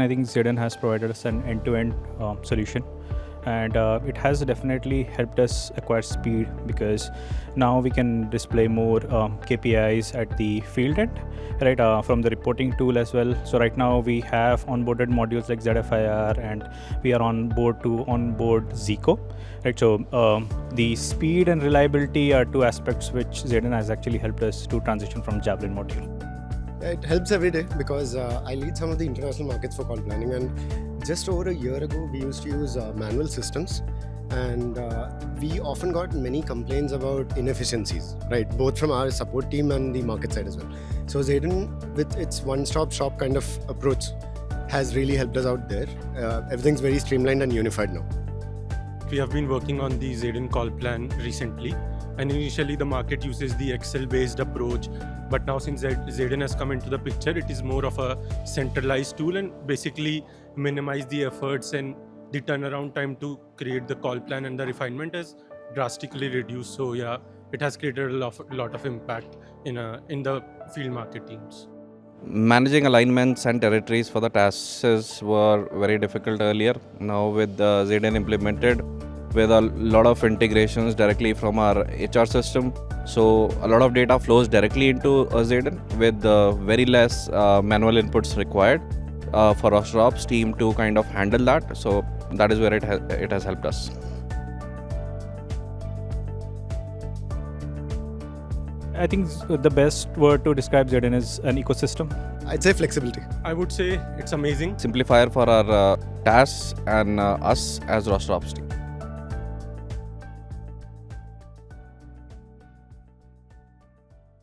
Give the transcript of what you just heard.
I think ZAIDYN has provided us an end-to-end solution, and it has definitely helped us acquire speed, because now we can display more KPIs at the field end, right, from the reporting tool as well. So right now we have onboarded modules like ZFIR, and we are on board to onboard Zico, right? So the speed and reliability are two aspects which ZAIDYN has actually helped us to transition from Javelin module. It helps every day because I lead some of the international markets for call planning, and just over a year ago we used to use manual systems, and we often got many complaints about inefficiencies, right, both from our support team and the market side as well. So ZAIDYN, with its one-stop shop kind of approach, has really helped us out there. Everything's very streamlined and unified now. We have been working on the ZAIDYN call plan recently, and initially the market uses the Excel-based approach, but now since ZAIDYN has come into the picture, it is more of a centralized tool and basically minimize the efforts, and the turnaround time to create the call plan and the refinement is drastically reduced. So yeah, it has created a lot of impact in the field market teams. Managing alignments and territories for the tasks were very difficult earlier. Now with ZAIDYN implemented, with a lot of integrations directly from our HR system, so a lot of data flows directly into ZAIDYN with very less manual inputs required for our ops team to kind of handle that. So that is where it has helped us. I think the best word to describe ZAIDYN is an ecosystem. I'd say flexibility. I would say it's amazing. Simplifier for our tasks and us as roster ops team.